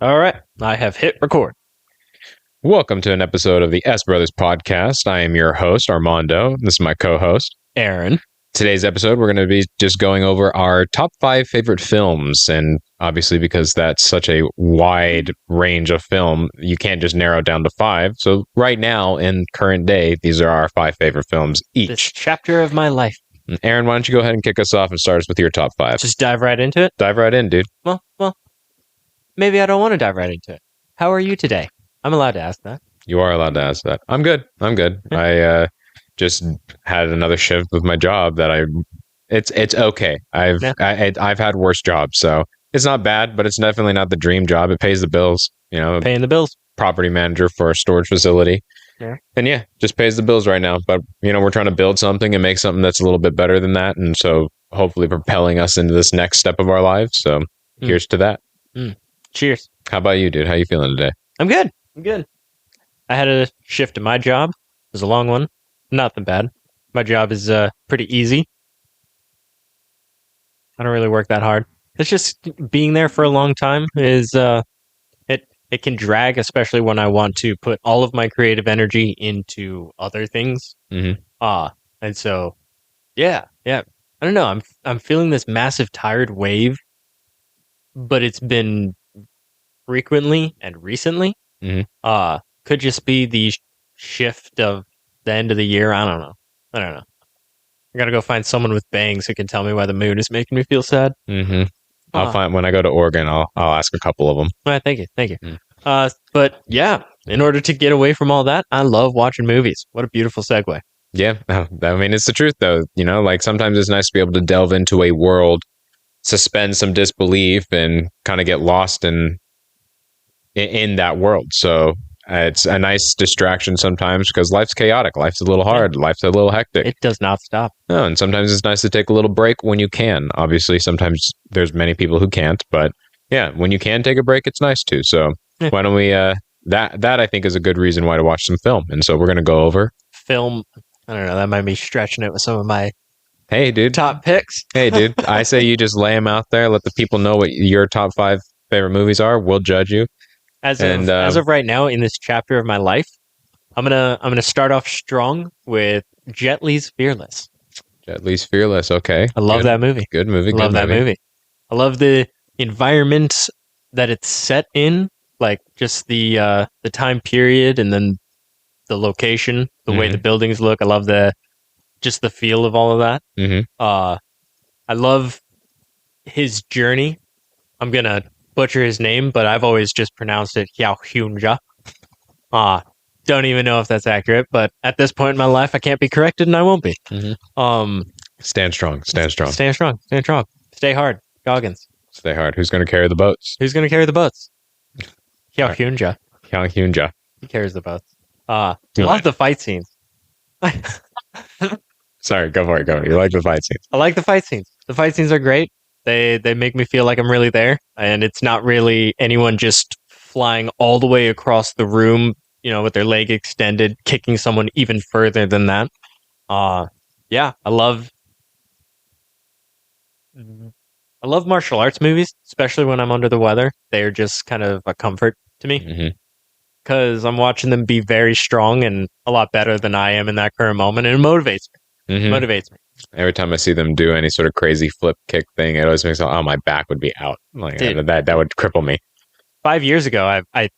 All right, I have hit record. Welcome to an episode of the S Brothers podcast. I am your host, Armando. This is my co-host, Aaron. Today's episode, we're going to be just going over our top 5 favorite films. And obviously, because that's such a wide range of film, you can't just narrow it down to 5. So right now, in current day, these are our 5 favorite films each. This chapter of my life. Aaron, why don't you go ahead and kick us off and start us with your top 5? Just dive right into it? Dive right in, dude. Well, maybe I don't want to dive right into it. How are you today? I'm allowed to ask that. You are allowed to ask that. I'm good. I just had another shift with my job that it's okay. I've had worse jobs, so it's not bad, but it's definitely not the dream job. It pays the bills, Paying the bills. Property manager for a storage facility. Yeah. And just pays the bills right now. But we're trying to build something and make something that's a little bit better than that, and so hopefully propelling us into this next step of our lives. So here's to that. Cheers. How about you, dude? How you feeling today? I'm good. I had a shift in my job. It was a long one. Nothing bad. My job is pretty easy. I don't really work that hard. It's just being there for a long time is it can drag, especially when I want to put all of my creative energy into other things. Mm-hmm. And so yeah. I don't know. I'm feeling this massive tired wave, but it's been frequently and recently. Mm-hmm. Could just be the shift of the end of the year. I don't know. I gotta go find someone with bangs who can tell me why the moon is making me feel sad. Mm-hmm. I'll find when I go to Oregon. I'll ask a couple of them. All right, thank you. Mm. But yeah, in order to get away from all that, I love watching movies. What a beautiful segue. Yeah, I mean it's the truth though. Like sometimes it's nice to be able to delve into a world, suspend some disbelief, and kind of get lost in that world. So it's a nice distraction sometimes because life's chaotic. Life's a little hard. Life's a little hectic. It does not stop. No, and sometimes it's nice to take a little break when you can. Obviously, sometimes there's many people who can't, but yeah, when you can take a break, it's nice too. So why don't we? That I think is a good reason why to watch some film. And so we're gonna go over film. I don't know. That might be stretching it with some of my hey dude top picks. Hey dude, I say you just lay them out there. Let the people know what your top 5 favorite movies are. We'll judge you. As of right now, in this chapter of my life, I'm gonna start off strong with Jet Li's Fearless. Jet Li's Fearless. Okay, I love that movie. Good movie. I love that movie. I love the environment that it's set in, like just the time period, and then the location, the way the buildings look. I love the feel of all of that. Mm-hmm. I love his journey. I'm gonna butcher his name, but I've always just pronounced it Xiao Hyunja. Don't even know if that's accurate, but at this point in my life, I can't be corrected, and I won't be. Mm-hmm. Stand strong. Stand strong. Stay hard, Goggins. Stay hard. Who's going to carry the boats? Who's going to carry the boats? Xiao Hyunja. Xiao Hyunja. He carries the boats. Love the fight scenes. Sorry, go for it. You like the fight scenes? I like the fight scenes. The fight scenes are great. They make me feel like I'm really there, and it's not really anyone just flying all the way across the room, with their leg extended, kicking someone even further than that. Yeah, I love martial arts movies, especially when I'm under the weather. They're just kind of a comfort to me because I'm watching them be very strong and a lot better than I am in that current moment, and it motivates me. Motivates me. Every time I see them do any sort of crazy flip kick thing, it always makes me, my back would be out. Like that would cripple me. 5 years ago, I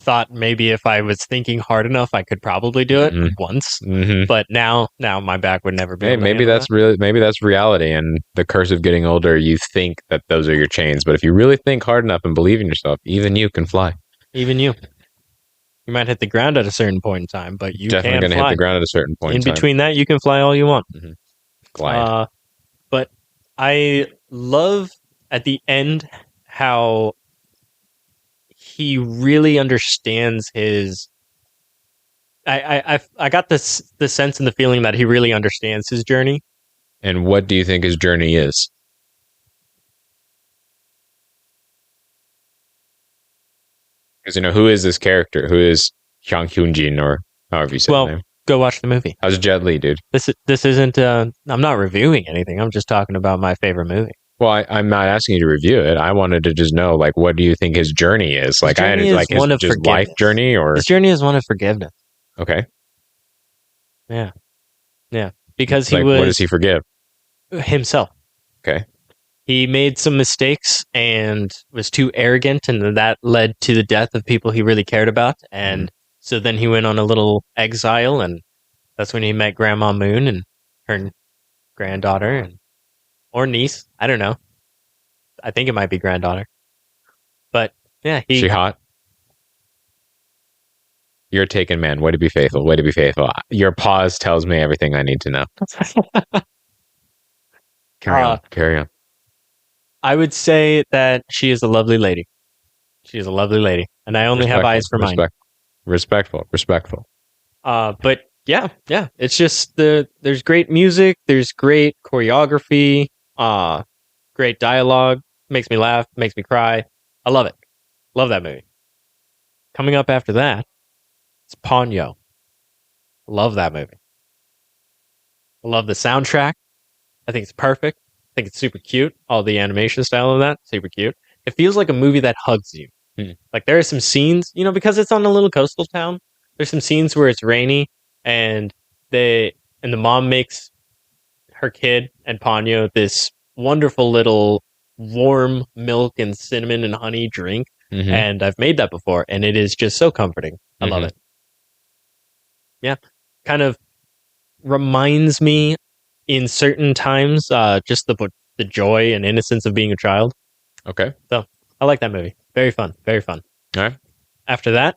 thought maybe if I was thinking hard enough, I could probably do it once. But now my back would never be. Hey, maybe that's reality. And the curse of getting older, you think that those are your chains, but if you really think hard enough and believe in yourself, even you can fly. Even you. You might hit the ground at a certain point in time, but you definitely going to hit the ground at a certain point. In between that, you can fly all you want. Glide. But I love at the end how he really understands his. I got the sense and the feeling that he really understands his journey. And what do you think his journey is? Because who is this character? Who is Hyang Hyun-jin, or however you say his name? Go watch the movie. How's Jet Li, dude? This isn't. I'm not reviewing anything. I'm just talking about my favorite movie. Well, I'm not asking you to review it. I wanted to just know, like, what do you think his journey is? Like, journey is like his one of just life forgiveness. journey, or His journey is one of forgiveness. okay, Yeah, because he like, what does was he forgive? himself. Okay, He made some mistakes and was too arrogant, and that led to the death of people he really cared about. And so then he went on a little exile, and that's when he met Grandma Moon and her granddaughter or niece. I don't know. I think it might be granddaughter. But yeah, she hot. You're a taken man. Way to be faithful. Way to be faithful. Your pause tells me everything I need to know. Carry on. Carry on. I would say that she is a lovely lady. She is a lovely lady, and I only have eyes for mine. Respectful. But yeah, it's just there's great music, there's great choreography, great dialogue, makes me laugh, makes me cry. I love it. Love that movie. Coming up after that, it's Ponyo. Love that movie. I love the soundtrack. I think it's perfect. I think it's super cute. All the animation style of that, super cute. It feels like a movie that hugs you. Like there are some scenes, because it's on a little coastal town. There's some scenes where it's rainy and the mom makes her kid and Ponyo this wonderful little warm milk and cinnamon and honey drink. And I've made that before, and it is just so comforting. I love it. Yeah. Kind of reminds me in certain times just the joy and innocence of being a child. Okay. So I like that movie. Very fun. Very fun. All right. After that,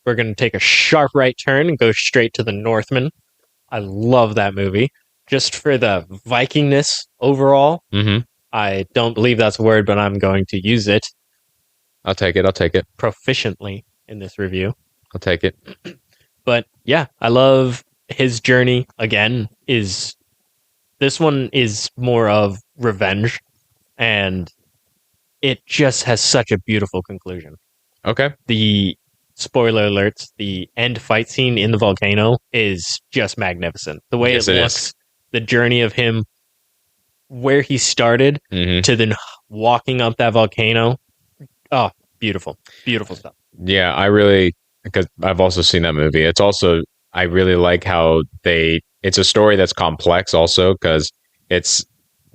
we're going to take a sharp right turn and go straight to The Northman. I love that movie. Just for the Vikingness overall. I don't believe that's a word, but I'm going to use it. I'll take it. Proficiently in this review. I'll take it. But yeah, I love his journey. Again, this one is more of revenge, and it just has such a beautiful conclusion. Okay. The spoiler alerts, the end fight scene in the volcano is just magnificent. The way it looks, the journey of him, where he started to then walking up that volcano. Oh, beautiful. Beautiful stuff. Yeah, because I've also seen that movie. It's also, I really like how it's a story that's complex also, because it's,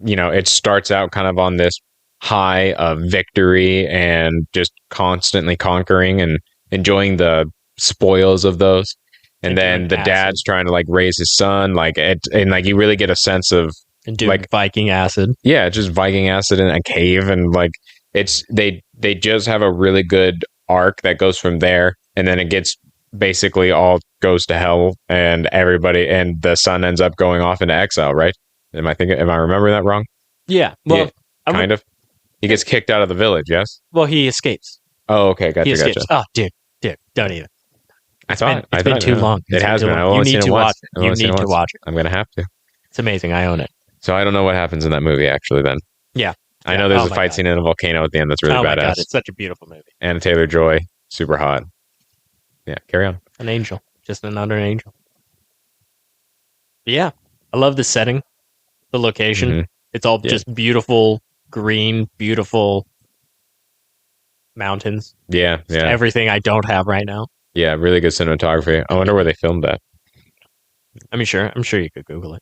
it starts out kind of on this high of victory and just constantly conquering and enjoying the spoils of those. And then the dad's trying to like raise his son, and like you really get a sense of and doing like Viking acid. Yeah, just Viking acid in a cave, and like they just have a really good arc that goes from there, and then it gets basically all goes to hell, and the son ends up going off into exile, right? Am I remembering that wrong? Yeah. Well, kind of. He gets kicked out of the village, yes? Well, he escapes. Oh, okay, gotcha. Oh, dude, don't even. It's been too long. It has been. You need to watch it. You need to watch it. I'm gonna have to. It's amazing. I own it. So I don't know what happens in that movie actually. Then yeah, I know there's a fight scene in a volcano at the end that's really badass. My God, it's such a beautiful movie. Anna Taylor-Joy, super hot. Yeah, carry on. An angel, just another angel. But yeah, I love the setting, the location. It's all just beautiful green, beautiful mountains. Yeah. Everything I don't have right now. Yeah, really good cinematography. I wonder where they filmed that. I'm sure you could Google it.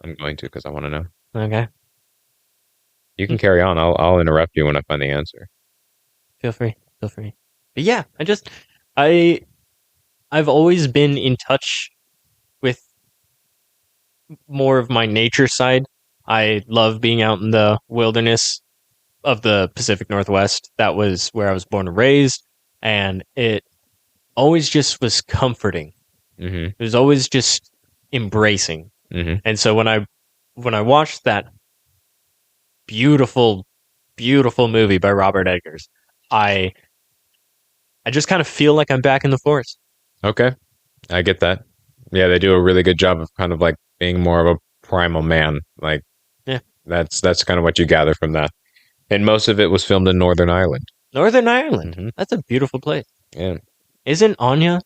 I'm going to because I want to know. Okay. You can carry on. I'll interrupt you when I find the answer. Feel free. But yeah, I've always been in touch with more of my nature side. I love being out in the wilderness of the Pacific Northwest. That was where I was born and raised, and it always just was comforting. It was always just embracing. And so when I watched that beautiful, beautiful movie by Robert Eggers, I just kind of feel like I'm back in the forest. Okay, I get that. Yeah, they do a really good job of kind of like being more of a primal man. Like, yeah, that's kind of what you gather from that. And most of it was filmed in Northern Ireland. Northern Ireland. That's a beautiful place. Yeah. Isn't Anya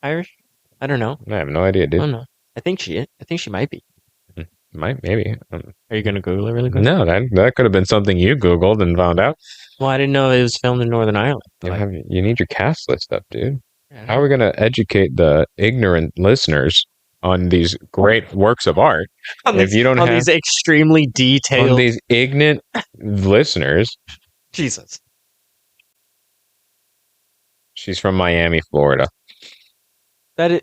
Irish? I don't know. I have no idea, dude. I don't know. I think she might be. Maybe. Are you gonna Google it really quick? No, that could have been something you Googled and found out. Well, I didn't know it was filmed in Northern Ireland. You need your cast list up, dude. How are we going to educate the ignorant listeners on these great works of art if you don't have these extremely detailed on these ignorant listeners? Jesus. She's from Miami, Florida. Her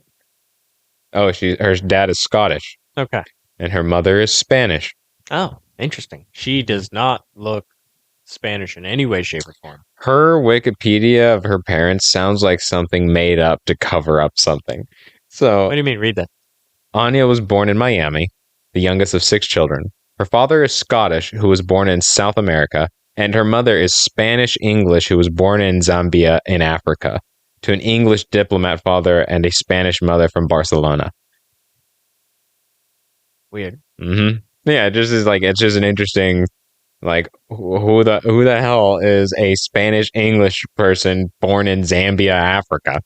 dad is Scottish. Okay. And her mother is Spanish. Oh, interesting. She does not look Spanish in any way, shape, or form. Her Wikipedia of her parents sounds like something made up to cover up something. So, what do you mean? Read that. Anya was born in Miami, the youngest of 6 children. Her father is Scottish, who was born in South America, and her mother is Spanish-English, who was born in Zambia in Africa, to an English diplomat father and a Spanish mother from Barcelona. Weird. Mm-hmm. Yeah, it's just an interesting, like, who the hell is a Spanish-English person born in Zambia, Africa?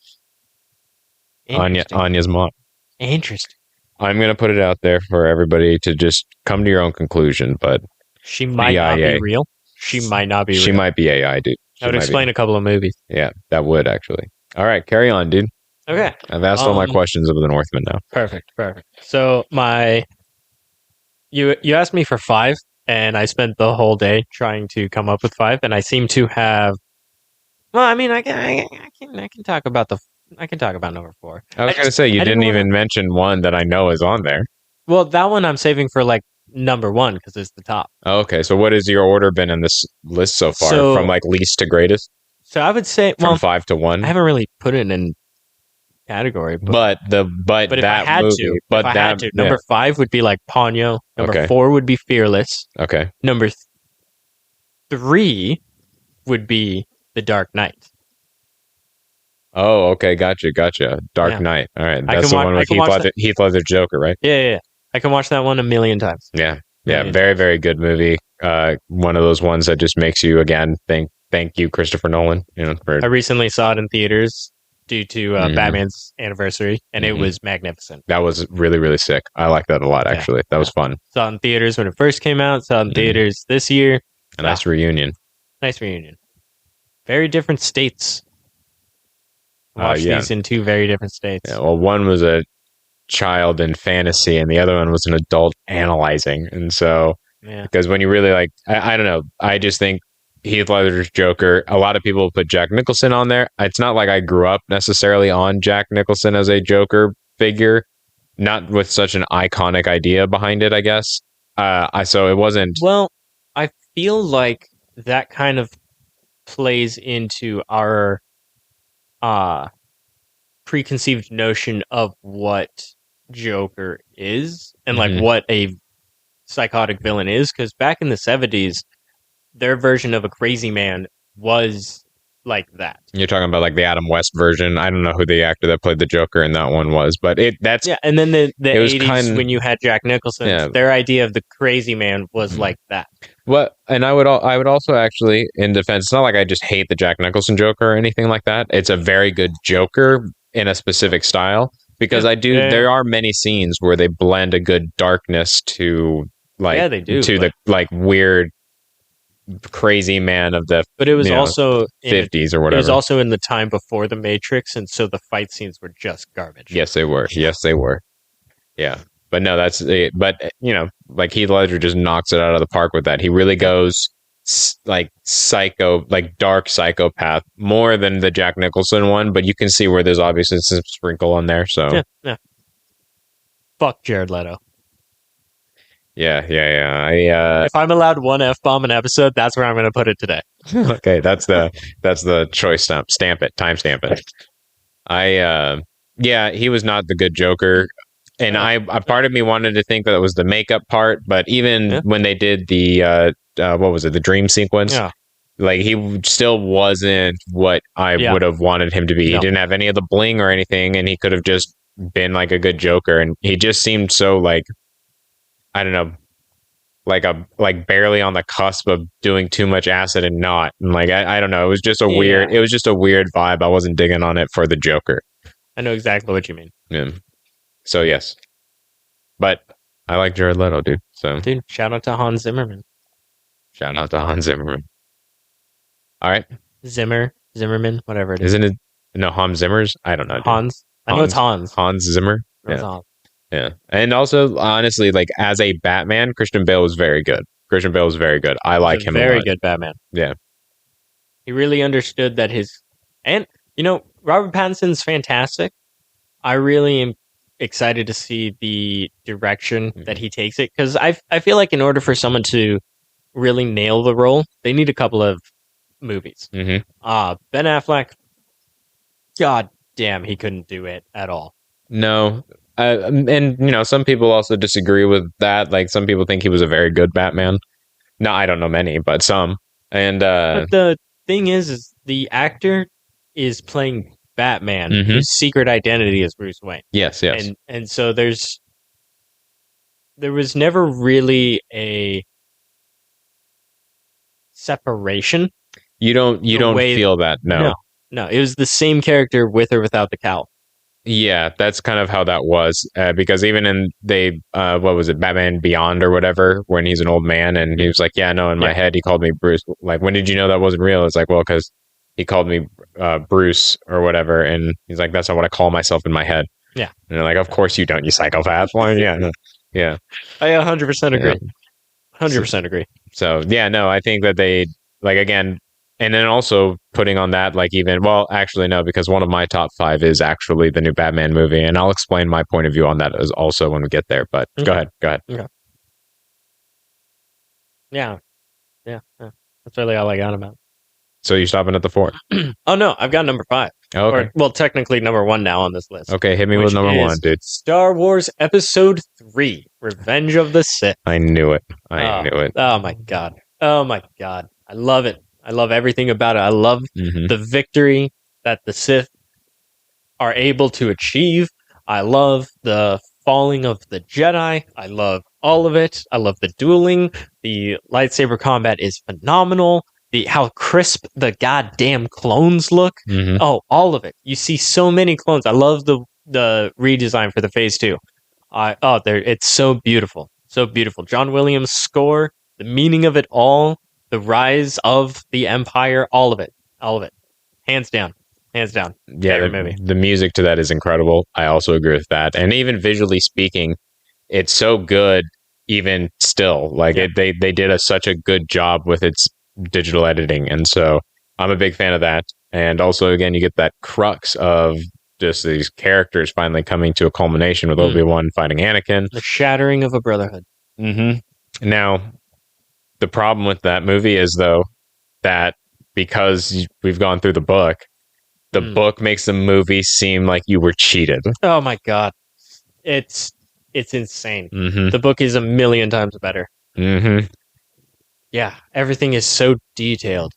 Anya's mom. Interesting. I'm going to put it out there for everybody to just come to your own conclusion, but she might not be real. She might not be real. She might be AI, dude. That would explain a couple of movies. Yeah, that would actually. All right, carry on, dude. Okay. I've asked all my questions of the Northman now. Perfect. So you asked me for 5, and I spent the whole day trying to come up with 5, and I seem to have. Well, I mean, I can talk about number 4. I was going to say you didn't even mention one that I know is on there. Well, that one I'm saving for like number 1 because it's the top. Oh, okay, so what has your order been in this list so far, from like least to greatest? So I would say from 5 to 1. I haven't really put it in category, but if I had to, number 5 would be like Ponyo. Number 4 would be Fearless. Okay. Number 3 would be The Dark Knight. Oh, okay, gotcha. Dark Knight. All right, that's the one with Heath Ledger's Joker, right? Yeah. I can watch that one a million times. Yeah. Very, very good movie. One of those ones that just makes you again thank you, Christopher Nolan. I recently saw it in theaters due to Batman's anniversary, and it was magnificent. That was really, really sick. I like that a lot, actually. That was fun. Saw it in theaters when it first came out. Saw it in theaters this year. A nice reunion. Very different states. Watched these in 2 very different states. Yeah, well, one was a child in fantasy, and the other one was an adult analyzing. And so, because when you really like, I don't know, I just think Heath Ledger's Joker, a lot of people put Jack Nicholson on there. It's not like I grew up necessarily on Jack Nicholson as a Joker figure, not with such an iconic idea behind it, I guess. So it wasn't. Well, I feel like that kind of plays into our preconceived notion of what Joker is and like what a psychotic villain is, because back in the 70s their version of a crazy man was like that. You're talking about like the Adam West version. I don't know who the actor that played the Joker in that one was, but that's and then the 80s when you had Jack Nicholson, their idea of the crazy man was like that. Well, and I would also actually, in defense, it's not like I just hate the Jack Nicholson Joker or anything like that. It's a very good Joker in a specific style, because there are many scenes where they blend a good darkness to like the like weird crazy man of the but it was also 50s or whatever. It was also in the time before the Matrix, and so the fight scenes were just garbage. Yes, they were. Yeah. But no, that's it. But like Heath Ledger just knocks it out of the park with that. He really goes like psycho, like dark psychopath more than the Jack Nicholson one, but you can see where there's obviously some sprinkle on there. So yeah. Fuck Jared Leto. Yeah. If I'm allowed one F-bomb an episode, that's where I'm going to put it today. Okay, that's the choice stamp it, timestamp it. He was not the good Joker, and I part of me wanted to think that it was the makeup part, but even when they did the what was it, the dream sequence? Yeah. Like he still wasn't what I would have wanted him to be. No. He didn't have any of the bling or anything, and he could have just been like a good Joker, and he just seemed so like, I don't know, like barely on the cusp of doing too much acid and not. And like I don't know, it was just a weird vibe. I wasn't digging on it for the Joker. I know exactly what you mean. Yeah. So yes. But I like Jared Leto, dude. So Dude, shout out to Hans Zimmerman. shout out to Hans Zimmerman. All right, Zimmerman, whatever it is. isn't it? No, Hans Zimmer's. I don't know. Dude. Hans. I know it's Hans. Hans Zimmer. No, it's Yeah. Hans. Yeah, and also honestly, like as a Batman, Christian Bale was very good. Christian Bale was very good. I like him. Very a lot. good Batman. Yeah. He really understood that and Robert Pattinson's fantastic. I really am excited to see the direction that he takes it, because I feel like in order for someone to really nail the role, they need a couple of movies. Mm-hmm. Ben Affleck, god damn, he couldn't do it at all. No. And some people also disagree with that. Like some people think he was a very good Batman. No, I don't know many, but some. And But the thing is the actor is playing Batman, Mhm. whose secret identity is Bruce Wayne. yes. And so there was never really a separation. You don't way- feel that. No. No, it was the same character with or without the cowl. Yeah, that's kind of how that was. Because even in what was it, Batman Beyond or whatever, when he's an old man and he was like, yeah, no, in my Yeah. head he called me Bruce. Like, when did you know that wasn't real? It's like, well, because he called me Bruce or whatever, and he's like, that's not what I call myself in my head. Yeah. And they're like, of course you don't, you psychopath. Well, yeah, no. Yeah. I 100% agree. Yeah. 100% agree. So yeah, no, I think that they like again, and then also putting on that like actually no, because one of my top 5 is actually the new Batman movie, and I'll explain my point of view on that as also when we get there. But go ahead. Yeah. That's really all I got about it. So you're stopping at the 4? Oh no, I've got number 5. Oh, okay. Well, technically number 1 now on this list. Okay, hit me which with number is 1, dude. Star Wars Episode 3: Revenge of the Sith. I knew it. I knew it. Oh my god. I love it. I love everything about it. I love Mhm. the victory that the Sith are able to achieve. I love the falling of the Jedi. I love all of it. I love the dueling. The lightsaber combat is phenomenal. How crisp the goddamn clones look. Mhm. Oh, all of it. You see so many clones. I love the redesign for the Phase 2. It's so beautiful. So beautiful. John Williams' score, the meaning of it all, the rise of the Empire, all of it. All of it. Hands down. Yeah, Favorite movie. the music to that is incredible. I also agree with that. And even visually speaking, it's so good even still. Like Yeah. they did such a good job with its digital editing. And so I'm a big fan of that. And also again, you get that crux of just these characters finally coming to a culmination with Obi-Wan fighting Anakin. The shattering of a brotherhood. Mm-hmm. Now, the problem with that movie is though that because we've gone through the book book makes the movie seem like you were cheated. Oh my god. It's insane. Mm-hmm. The book is a million times better. Mm-hmm. Yeah, everything is so detailed.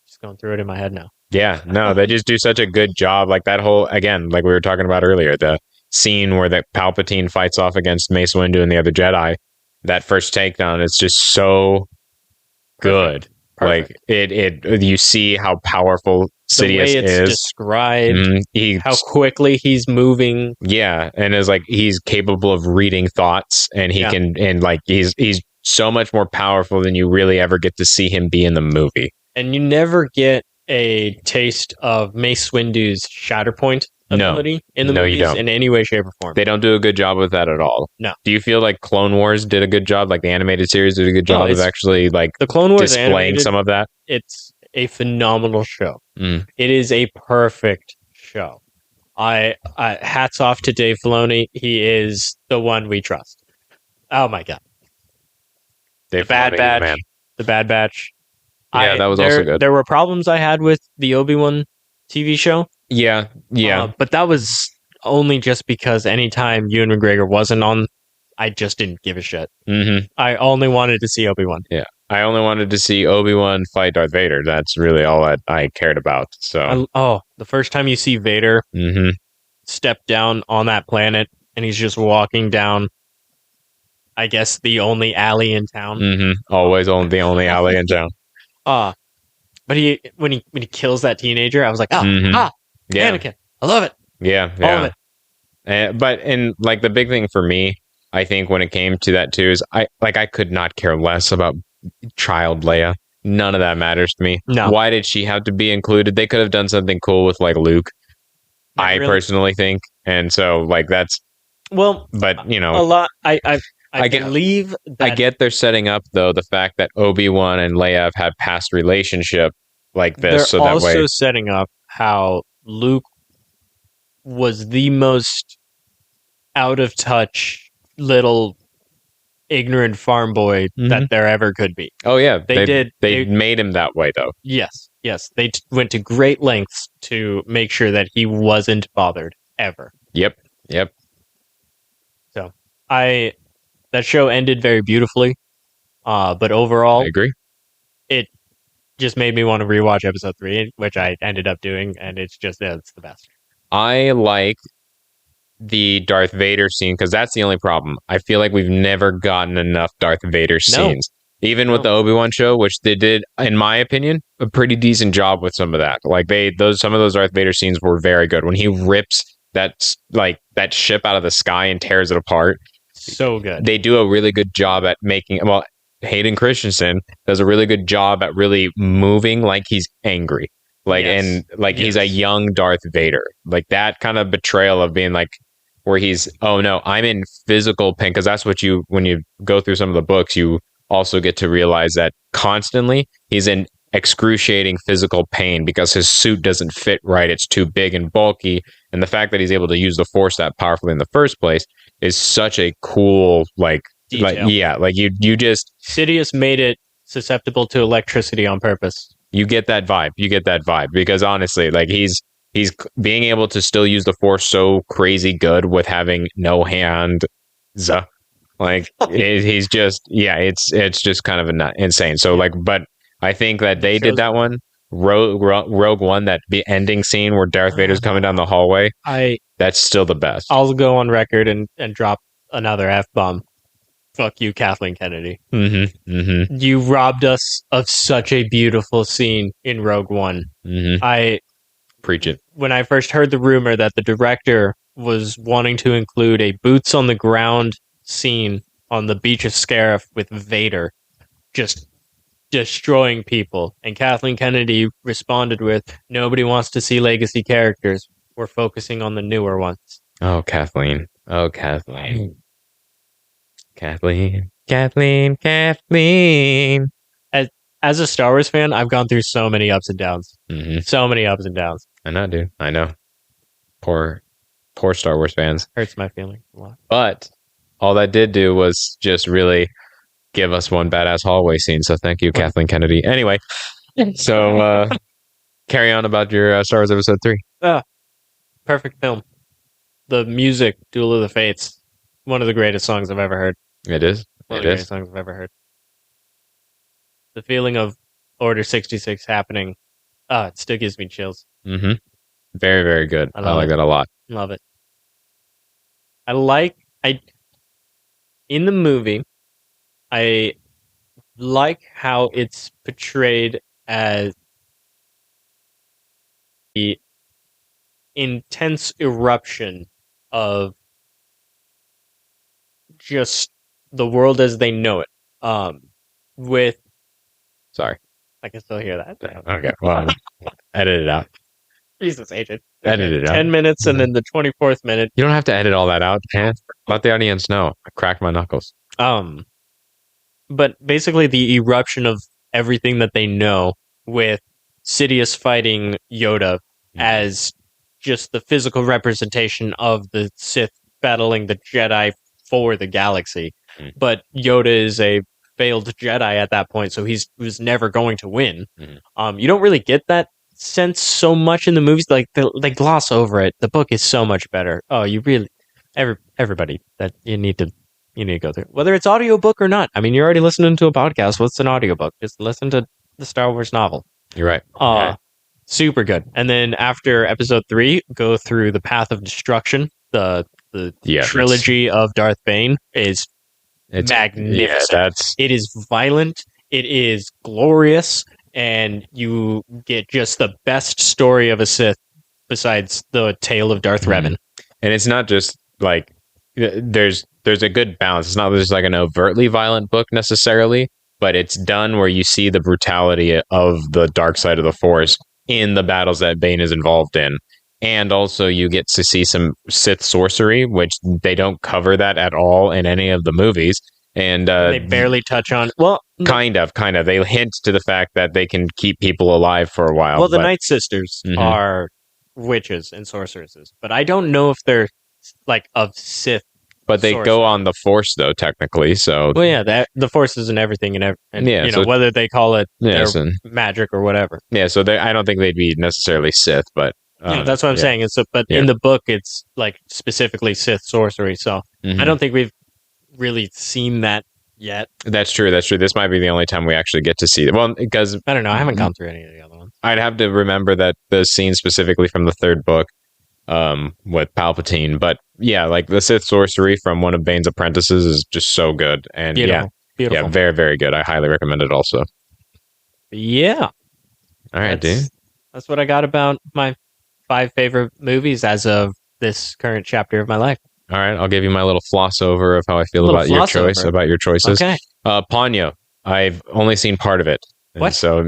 Just going through it in my head now. Yeah, no, they just do such a good job. Like that whole, again, like we were talking about earlier, the scene where the Palpatine fights off against Mace Windu and the other Jedi, that first takedown, it's just so good. Perfect. Like it you see how powerful Sidious the way it's is. described, Mhm. how quickly he's moving. Yeah, and is like he's capable of reading thoughts, and he can, and like he's so much more powerful than you really ever get to see him be in the movie. And you never get a taste of Mace Windu's Shatterpoint ability in the movies you don't. in any way, shape, or form. They don't do a good job with that at all. No. Do you feel like Clone Wars did a good job? Like the animated series did a good job of actually like the Clone Wars displaying animated, some of that? It's a phenomenal show. Mm. It is a perfect show. I hats off to Dave Filoni. He is the one we trust. Oh my god. Dave The Bad Filoni, Batch. man. The Bad Batch. Yeah, that was also good. There were problems I had with the Obi-Wan TV show. Yeah. But that was only just because anytime Ewan McGregor wasn't on, I just didn't give a shit. Mm-hmm. I only wanted to see Obi-Wan. Yeah. I only wanted to see Obi-Wan fight Darth Vader. That's really all that I cared about. So, the first time you see Vader mm-hmm. step down on that planet and he's just walking down, I guess, the only alley in town. Mm-hmm. Always on the only alley in town. But when he kills that teenager, I was like, Yeah. Anakin, I love it. Yeah. All of it. But and like the big thing for me, I think when it came to that too is I could not care less about child Leia. None of that matters to me. No. Why did she have to be included? They could have done something cool with like Luke. Not I really. personally think, and so like that's Well, but you a know lot. I I get- believe I that get they're setting up though the fact that Obi-Wan and Leia have had past relationship like this, they're so that also way setting up how Luke was the most out of touch little ignorant farm boy that there ever could be. oh yeah, They they made him that way though. Yes, they went to great lengths to make sure that he wasn't bothered ever. Yep. That show ended very beautifully, but I overall, agree. it just made me want to rewatch episode 3, which I ended up doing, and it's the best. I like the Darth Vader scene because that's the only problem. I feel like we've never gotten enough Darth Vader No. scenes. Even with the Obi-Wan show, which they did, in my opinion, a pretty decent job with some of that. Like some of those Darth Vader scenes were very good. When he rips that ship out of the sky and tears it apart, So good. they do a really good job at making. Well, Hayden Christensen does a really good job at really moving like he's angry, Yes. he's a young Darth Vader. Like that kind of betrayal of being like, where he's, oh no, I'm in physical pain, because that's what when you go through some of the books, you also get to realize that constantly he's in excruciating physical pain because his suit doesn't fit right. It's too big and bulky. And the fact that he's able to use the Force that powerfully in the first place is such a cool, Detail. you just Sidious made it susceptible to electricity on purpose. you get that vibe because honestly, like he's being able to still use the Force so crazy good with having no hand. He's just, it's just kind of insane. So but I think that they did that one. Rogue One, that the ending scene where Darth Vader's coming down the hallway, that's still the best. I'll go on record and drop another F-bomb. Fuck you, Kathleen Kennedy. You robbed us of such a beautiful scene in Rogue One. I preach it. When I first heard the rumor that the director was wanting to include a boots on the ground scene on the beach of Scarif with Vader just destroying people, and Kathleen Kennedy responded with, "Nobody wants to see legacy characters. We're focusing on the newer ones." Oh, Kathleen. As a Star Wars fan, I've gone through so many ups and downs. So many ups and downs. I know, dude. I know. Poor Star Wars fans. Hurts my feelings a lot. But all that did do was just really give us one badass hallway scene. So thank you, Kathleen Kennedy. Anyway, so carry on about your Star Wars Episode 3. Perfect film. The music, Duel of the Fates, one of the greatest songs I've ever heard. It is. One of the greatest songs I've ever heard. The feeling of Order 66 happening, it still gives me chills. Very, very good. I like that a lot. Love it. In the movie, I like how it's portrayed as the intense eruption of just the world as they know it. With Sorry, I can still hear that. Okay, well, edit it out. Jesus, agent. Edit it out. 10 minutes, and then the 24th minute. You don't have to edit all that out, man. Let the audience know. I cracked my knuckles. But basically, the eruption of everything that they know, with Sidious fighting Yoda as just the physical representation of the Sith battling the Jedi for the galaxy. But Yoda is a failed Jedi at that point, so he was never going to win. You don't really get that sense so much in the movies. Like they gloss over it. The book is so much better. Oh, you really, everybody that you need to go through, whether it's audiobook or not. I mean, you're already listening to a podcast. What's an audiobook? Just listen to the Star Wars novel. You're right. Super good. And then after Episode 3, go through the Path of Destruction. The trilogy of Darth Bane is magnificent. It is violent. It is glorious, and you get just the best story of a Sith besides the tale of Darth Revan. and it's not just like there's a good balance. It's not just like an overtly violent book necessarily, but it's done where you see the brutality of the dark side of the Force in the battles that Bane is involved in. And also you get to see some Sith sorcery, which they don't cover that at all in any of the movies. And they barely touch on. Well, kind of. They hint to the fact that they can keep people alive for a while. Well, the Night Sisters are witches and sorceresses, but I don't know if they're like of Sith. But they go on the Force, though, technically. So, well, yeah, the Force is in everything, and yeah, you know, whether they call it magic or whatever. Yeah, so I don't think they'd be necessarily Sith, but that's what I'm saying. But in the book, it's like specifically Sith sorcery. So I don't think we've really seen that yet. That's true. This might be the only time we actually get to see it. Well, because I don't know. I haven't gone through any of the other ones. I'd have to remember that the scene specifically from the third book with Palpatine. But yeah, like the Sith sorcery from one of Bane's apprentices is just so good. And beautiful. Yeah, very, very good. I highly recommend it also. Yeah. All right, dude. That's what I got about my 5 favorite movies as of this current chapter of my life. All right, I'll give you my little floss over of how I feel about your choices. Okay. Ponyo, I've only seen part of it. What? So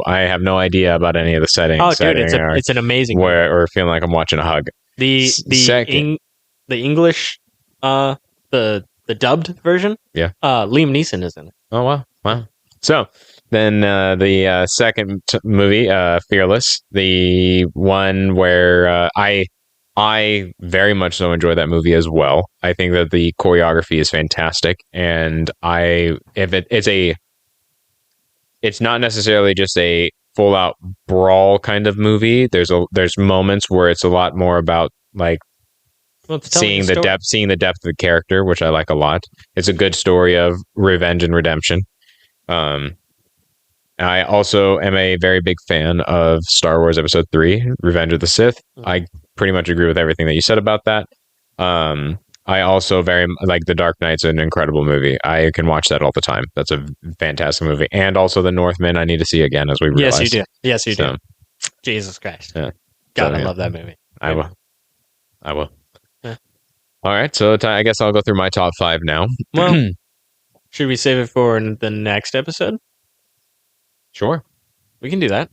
I have no idea about any of the settings. Oh, dude, it's an amazing or feeling like I'm watching a hug. The English, the dubbed version. Yeah. Liam Neeson is in it. Oh wow. So then the second movie, Fearless, the one where I very much so enjoy that movie as well. I think that the choreography is fantastic, and it's not necessarily just a full out brawl kind of movie. There's moments where it's a lot more about like seeing the depth of the character, which I like a lot. It's a good story of revenge and redemption. I also am a very big fan of Star Wars Episode 3, Revenge of the Sith. I pretty much agree with everything that you said about that. I also very like The Dark Knight's an incredible movie. I can watch that all the time. That's a fantastic movie. And also The Northman I need to see again, as we realized. Yes, you do. Jesus Christ. Yeah. God, I love that movie. I will. Yeah. All right, so I guess I'll go through my top 5 now. Well, should we save it for the next episode? Sure. We can do that.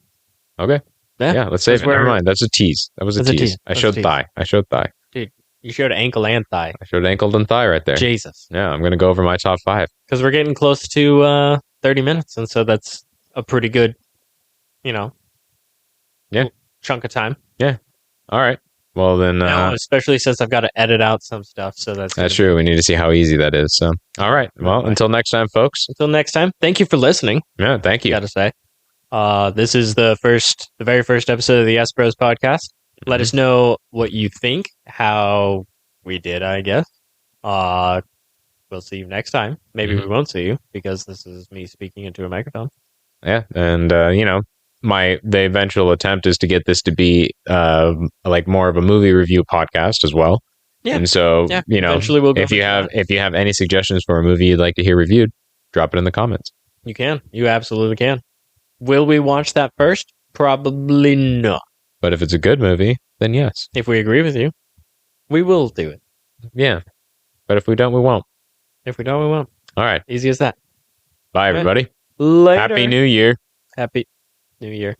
Okay. Yeah, let's save it. Never mind. That's a tease. That was a tease. I showed thigh. Dude, you showed ankle and thigh. I showed ankle and thigh right there. Jesus. Yeah, I'm going to go over my top 5. Because we're getting close to 30 minutes, and so that's a pretty good, chunk of time. Yeah. All right. Well, then... now, especially since I've got to edit out some stuff, so that's true. We need to see how easy that is. So, all right. Well, until next time, folks. Until next time. Thank you for listening. Yeah, thank you. Gotta say. This is the very first episode of the S Bros podcast. Let us know what you think, how we did, I guess. We'll see you next time. Maybe we won't see you because this is me speaking into a microphone. Yeah, and the eventual attempt is to get this to be like more of a movie review podcast as well. Yeah. And so, eventually we'll go if you have any suggestions for a movie you'd like to hear reviewed, drop it in the comments. You can. You absolutely can. Will we watch that first? Probably not. But if it's a good movie, then yes. If we agree with you, we will do it. Yeah. But if we don't, we won't. If we don't, we won't. All right. Easy as that. Bye, everybody. Later. Happy New Year. Happy New Year.